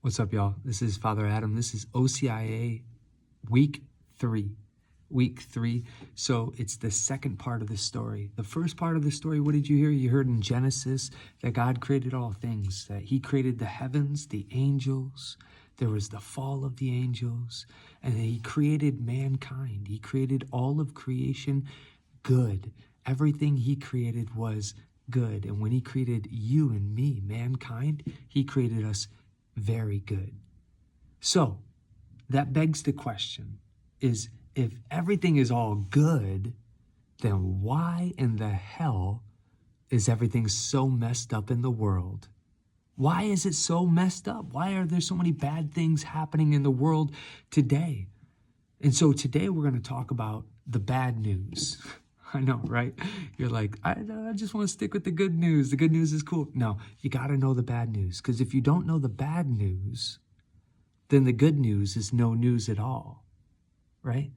What's up, y'all? This is Father Adam. This is OCIA week 3. Week 3. So it's the second part of the story. The first part of the story, what did you hear? You heard in Genesis that God created all things, that he created the heavens, the angels. There was the fall of the angels, and then he created mankind. He created all of creation good. Everything he created was good. And when he created you and me, mankind, he created us very good. So that begs the question is, if everything is all good, then why in the hell is everything so messed up in the world? Why is it so messed up? Why are there so many bad things happening in the world today? And so today we're going to talk about the bad news. I know, right? You're like, I just want to stick with the good news. The good news is cool. No, you got to know the bad news. Because if you don't know the bad news, then the good news is no news at all, right?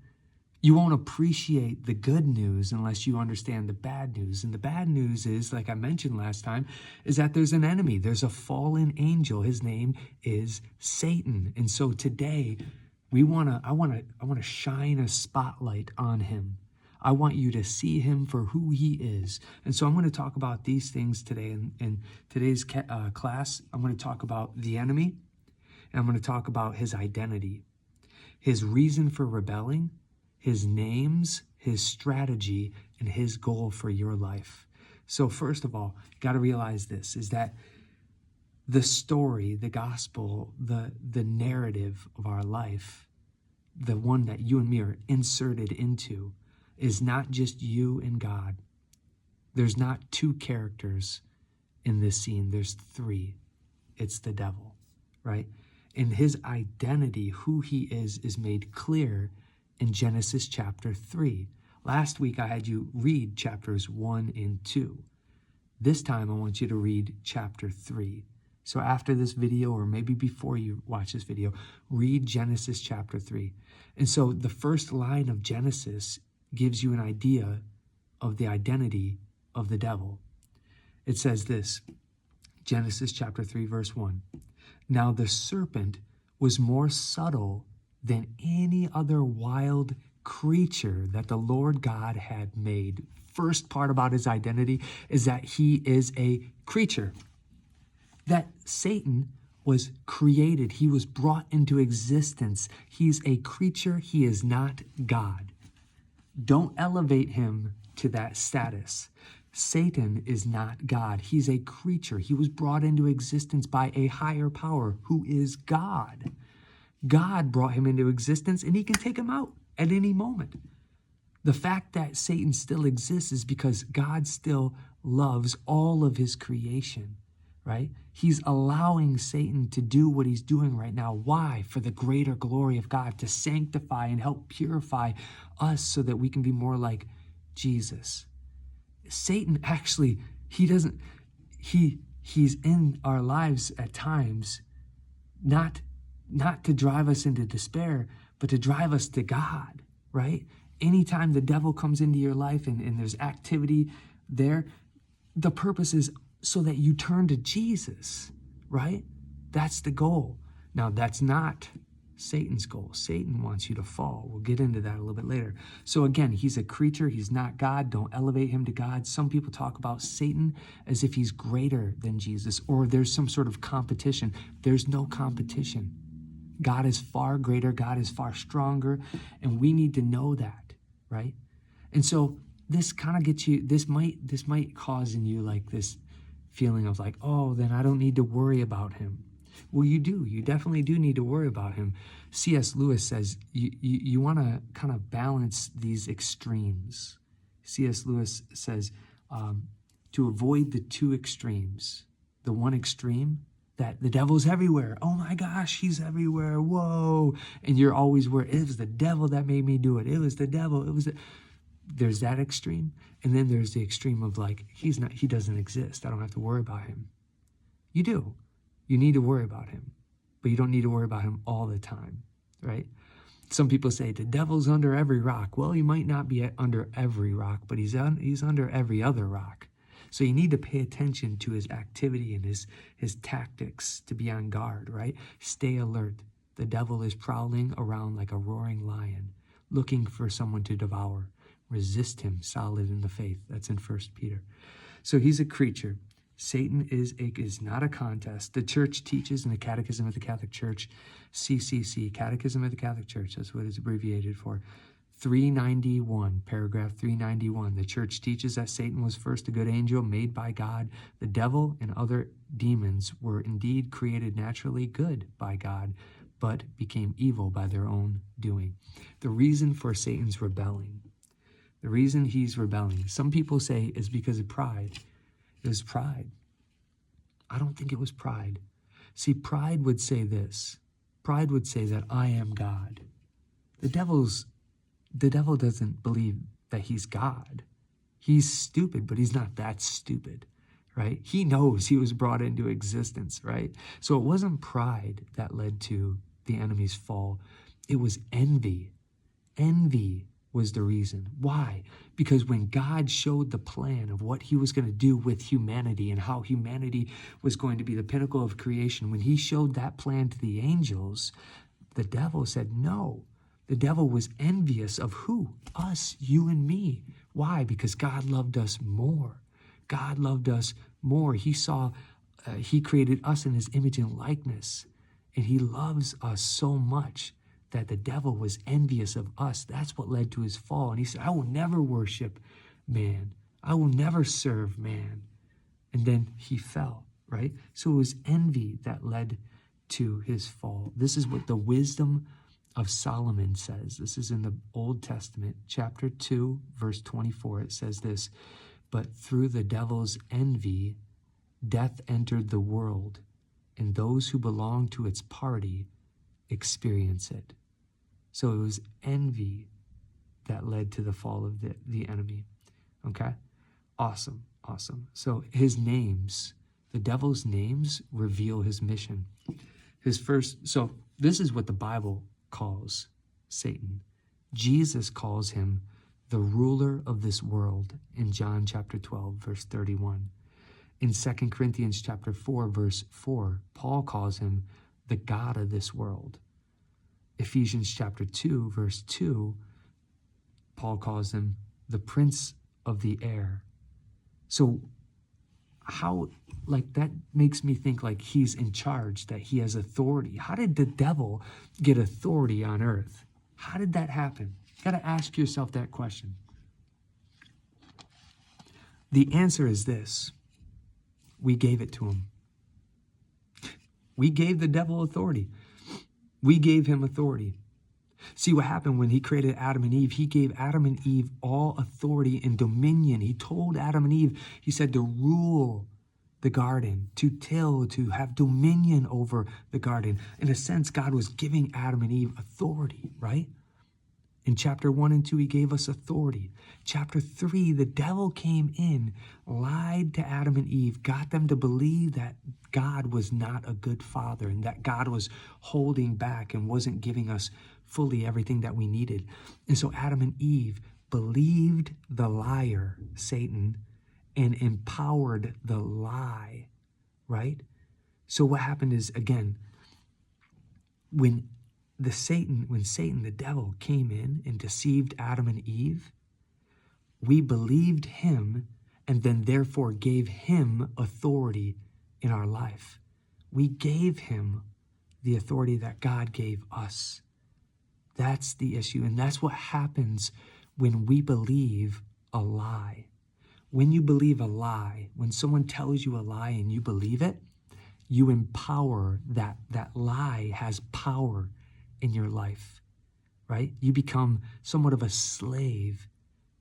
You won't appreciate the good news unless you understand the bad news. And the bad news is, like I mentioned last time, is that there's an enemy. There's a fallen angel. His name is Satan. And so today, I want to shine a spotlight on him. I want you to see him for who he is. And so I'm going to talk about these things today. In today's class, I'm going to talk about the enemy, and I'm going to talk about his identity, his reason for rebelling, his names, his strategy, and his goal for your life. So first of all, you got to realize this, is that the story, the gospel, the narrative of our life, the one that you and me are inserted into, is not just you and God. There's not two characters in this scene. There's three. It's the devil, right? And his identity, who he is made clear in Genesis chapter 3. Last week, I had you read chapters 1 and 2. This time, I want you to read chapter 3. So after this video, or maybe before you watch this video, read Genesis chapter 3. And so the first line of Genesis gives you an idea of the identity of the devil. It says this, Genesis chapter 3, verse 1. Now the serpent was more subtle than any other wild creature that the Lord God had made. First part about his identity is that he is a creature. That Satan was created. He was brought into existence. He's a creature. He is not God. Don't elevate him to that status. Satan is not God. He's a creature. He was brought into existence by a higher power who is God. God brought him into existence, and he can take him out at any moment. The fact that Satan still exists is because God still loves all of his creation, right? He's allowing Satan to do what he's doing right now. Why? For the greater glory of God, to sanctify and help purify us so that we can be more like Jesus. Satan actually, he's in our lives at times, not to drive us into despair, but to drive us to God, right? Anytime the devil comes into your life and there's activity there, the purpose is so that you turn to Jesus, right? That's the goal. Now, that's not Satan's goal. Satan wants you to fall. We'll get into that a little bit later. So again, he's a creature. He's not God. Don't elevate him to God. Some people talk about Satan as if he's greater than Jesus, or there's some sort of competition. There's no competition. God is far greater. God is far stronger. And we need to know that, right? And so this kind of gets you, this might cause in you like this feeling of like, oh, then I don't need to worry about him. Well, you do. You definitely do need to worry about him. C.S. Lewis says you want to kind of balance these extremes. C.S. Lewis says to avoid the two extremes. The one extreme, that the devil's everywhere. Oh my gosh, he's everywhere. Whoa. And you're always worried. It was the devil that made me do it. It was the devil. There's that extreme. And then there's the extreme of like, he doesn't exist. I don't have to worry about him. You do. You need to worry about him, but you don't need to worry about him all the time, right? Some people say the devil's under every rock. Well, he might not be under every rock, but he's under every other rock. So you need to pay attention to his activity and his tactics to be on guard, right? Stay alert. The devil is prowling around like a roaring lion, looking for someone to devour. Resist him, solid in the faith. That's in 1 Peter. So he's a creature. Satan is not a contest. The church teaches in the Catechism of the Catholic Church, CCC, Catechism of the Catholic Church, that's what it's abbreviated for, 391, paragraph 391. The church teaches that Satan was first a good angel made by God. The devil and other demons were indeed created naturally good by God, but became evil by their own doing. The reason for Satan's rebelling, the reason he's rebelling, some people say is because of pride. It was pride. I don't think it was pride. See, pride would say this. Pride would say that I am God. The devil doesn't believe that he's God. He's stupid, but he's not that stupid, right? He knows he was brought into existence, right? So it wasn't pride that led to the enemy's fall. It was envy. Envy was the reason. Why? Because when God showed the plan of what he was going to do with humanity and how humanity was going to be the pinnacle of creation, when he showed that plan to the angels, the devil said no. The devil was envious of who? Us, you and me. Why? Because God loved us more. God loved us more. He saw, he created us in his image and likeness, and he loves us so much that the devil was envious of us. That's what led to his fall. And he said, I will never worship man. I will never serve man. And then he fell, right? So it was envy that led to his fall. This is what the wisdom of Solomon says. This is in the Old Testament, chapter 2, verse 24. It says this, but through the devil's envy, death entered the world, and those who belong to its party experience it. So it was envy that led to the fall of the enemy. Okay? Awesome. So his names, the devil's names reveal his mission. So this is what the Bible calls Satan. Jesus calls him the ruler of this world in John chapter 12, verse 31. In 2 Corinthians chapter 4, verse 4, Paul calls him the God of this world. Ephesians chapter 2, verse 2, Paul calls him the prince of the air. So how, that makes me think like he's in charge, that he has authority. How did the devil get authority on earth? How did that happen? You got to ask yourself that question. The answer is this. We gave it to him. We gave the devil authority. We gave him authority. See what happened when he created Adam and Eve? He gave Adam and Eve all authority and dominion. He told Adam and Eve, he said to rule the garden, to till, to have dominion over the garden. In a sense, God was giving Adam and Eve authority, right? In chapter 1 and 2, he gave us authority. Chapter 3, the devil came in, lied to Adam and Eve, got them to believe that God was not a good father and that God was holding back and wasn't giving us fully everything that we needed. And so Adam and Eve believed the liar, Satan, and empowered the lie, right? So what happened is, again, when Satan, the devil, came in and deceived Adam and Eve, we believed him and then therefore gave him authority in our life. We gave him the authority that God gave us. That's the issue. And that's what happens when we believe a lie. When you believe a lie, when someone tells you a lie and you believe it, you empower that. That lie has power in your life, right? You become somewhat of a slave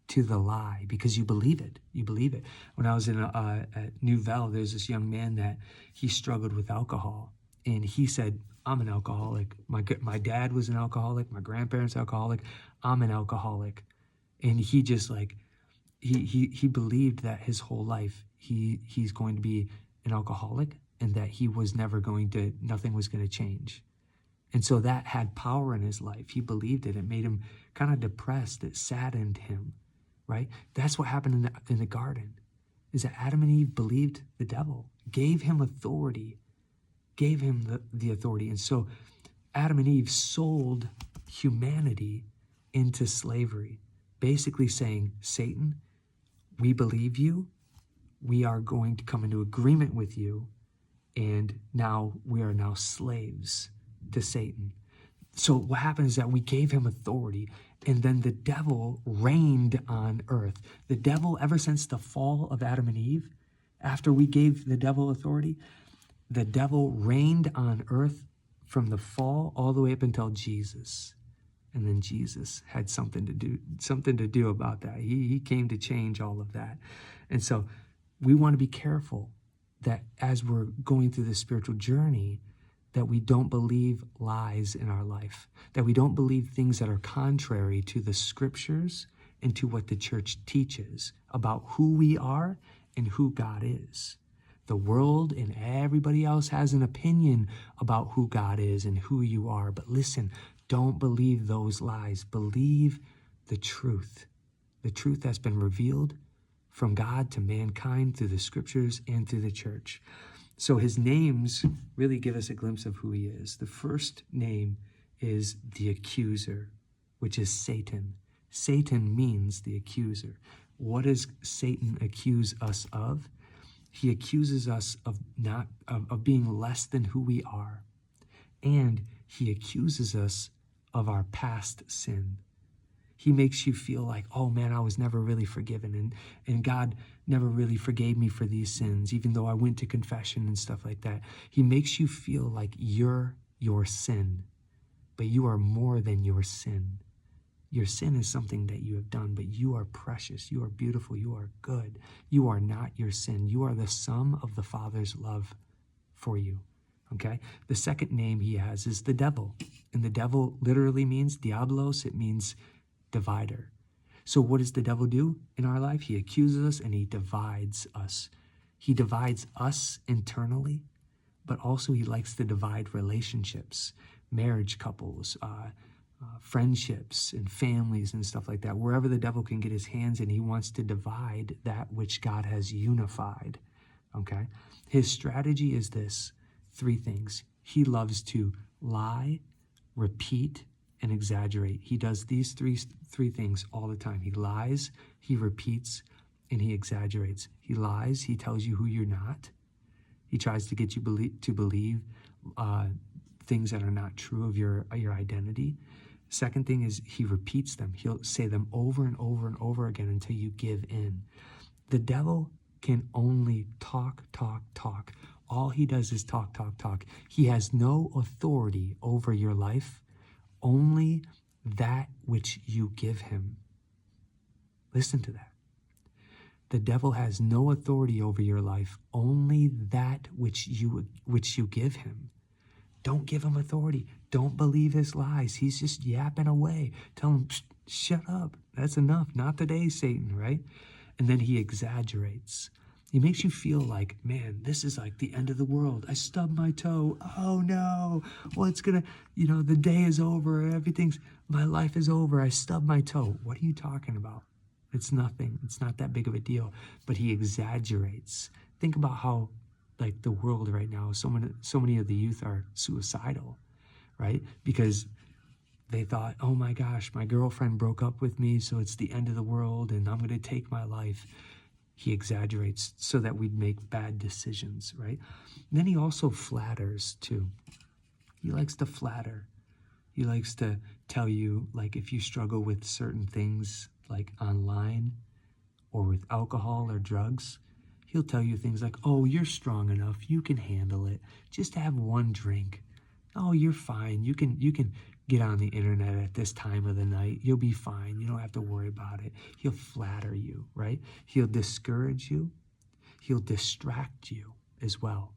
to the lie because you believe it. You believe it. When I was at Nouvelle, there's this young man that he struggled with alcohol. And he said, I'm an alcoholic. My dad was an alcoholic. My grandparents alcoholic. I'm an alcoholic. And he just he believed that his whole life he's going to be an alcoholic and that he was nothing was going to change. And so that had power in his life. He believed it. It made him kind of depressed. It saddened him, right? That's what happened in the garden. is that Adam and Eve believed the devil, gave him authority, gave him the authority. And so Adam and Eve sold humanity into slavery, basically saying, Satan, we believe you, we are going to come into agreement with you, and now we are now slaves to Satan. So what happened is that we gave him authority, and then the devil reigned on earth. The devil, ever since the fall of Adam and Eve, after we gave the devil authority, the devil reigned on earth from the fall all the way up until Jesus. And then Jesus had something to do about that. He came to change all of that. And so we want to be careful that as we're going through this spiritual journey, that we don't believe lies in our life, that we don't believe things that are contrary to the scriptures and to what the church teaches about who we are and who God is. The world and everybody else has an opinion about who God is and who you are. But listen, don't believe those lies. Believe the truth that's been revealed from God to mankind through the scriptures and through the church. So his names really give us a glimpse of who he is. The first name is the accuser, which is Satan. Satan means the accuser. What does Satan accuse us of? He accuses us of being less than who we are. And he accuses us of our past sin. He makes you feel like, oh man, I was never really forgiven, and God never really forgave me for these sins, even though I went to confession and stuff like that. He makes you feel like you're your sin, but you are more than your sin. Your sin is something that you have done, but you are precious, you are beautiful, you are good. You are not your sin. You are the sum of the Father's love for you, okay? The second name he has is the devil, and the devil literally means diablos. It means divider. So what does the devil do in our life? He accuses us and he divides us. He divides us internally, but also he likes to divide relationships, marriage couples, friendships and families and stuff like that. Wherever the devil can get his hands in, he wants to divide that which God has unified, okay? His strategy is this, three things. He loves to lie, repeat, and exaggerate. He does these three things all the time. He lies, he repeats, and he exaggerates. He lies, he tells you who you're not. He tries to get you to believe things that are not true of your identity. Second thing is he repeats them. He'll say them over and over and over again until you give in. The devil can only talk. All he does is talk. He has no authority over your life, only that which you give him. Listen to that. The devil has no authority over your life, only that which you give him. Don't give him authority. Don't believe his lies. He's just yapping away. Tell him, shut up. That's enough. Not today, Satan, right? And then he exaggerates. He makes you feel like, man, this is like the end of the world. I stubbed my toe. Oh no. Well, it's gonna, the day is over. My life is over. I stubbed my toe. What are you talking about? It's nothing. It's not that big of a deal. But he exaggerates. Think about how, like, the world right now, so many of the youth are suicidal, right? Because they thought, oh my gosh, my girlfriend broke up with me, so it's the end of the world, and I'm going to take my life. He exaggerates so that we'd make bad decisions, right? And then he also flatters too. He likes to flatter. He likes to tell you, like, if you struggle with certain things, like online or with alcohol or drugs, he'll tell you things like, oh, you're strong enough. You can handle it. Just have one drink. Oh, you're fine. You can get on the internet at this time of the night. You'll be fine. You don't have to worry about it. He'll flatter you, right? He'll discourage you. He'll distract you as well.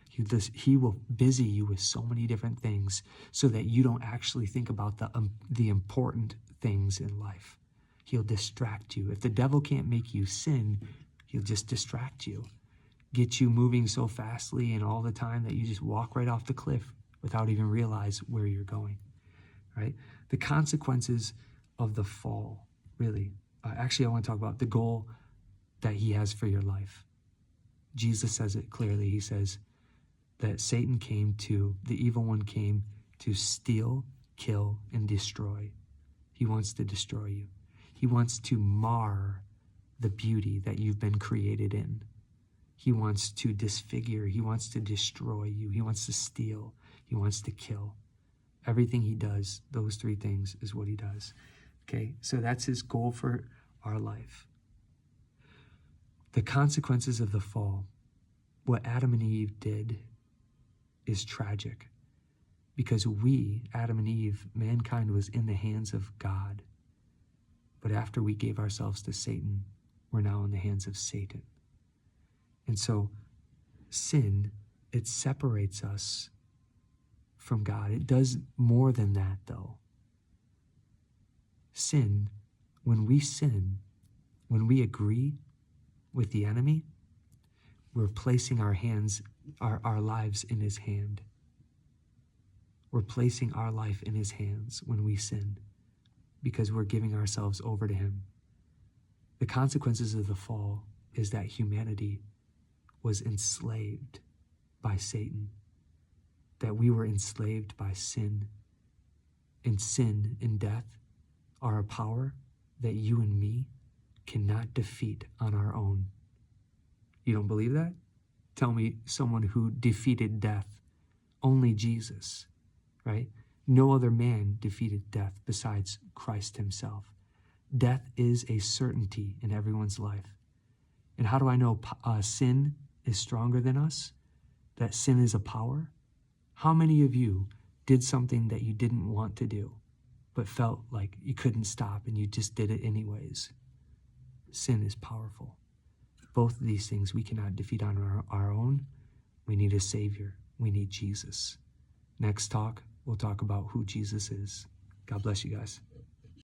He will busy you with so many different things so that you don't actually think about the important things in life. He'll distract you. If the devil can't make you sin, he'll just distract you, get you moving so fastly and all the time that you just walk right off the cliff without even realize where you're going, right? The consequences of the fall, really. Actually, I want to talk about the goal that he has for your life. Jesus says it clearly. He says that the evil one came to steal, kill, and destroy. He wants to destroy you. He wants to mar the beauty that you've been created in. He wants to disfigure. He wants to destroy you. He wants to steal. He wants to kill. Everything he does, those three things is what he does. Okay, so that's his goal for our life. The consequences of the fall, what Adam and Eve did, is tragic. Because we, Adam and Eve, mankind was in the hands of God. But after we gave ourselves to Satan, we're now in the hands of Satan. And so sin, it separates us from God. It does more than that, though. Sin, when we agree with the enemy, we're placing our lives in his hand. We're placing our life in his hands when we sin, because we're giving ourselves over to him. The consequences of the fall is that humanity was enslaved by Satan, that we were enslaved by sin. And sin and death are a power that you and me cannot defeat on our own. You don't believe that? Tell me someone who defeated death. Only Jesus, right? No other man defeated death besides Christ himself. Death is a certainty in everyone's life. And how do I know sin is stronger than us? That sin is a power? How many of you did something that you didn't want to do, but felt like you couldn't stop and you just did it anyways? Sin is powerful. Both of these things we cannot defeat on our own. We need a Savior. We need Jesus. Next talk, we'll talk about who Jesus is. God bless you guys.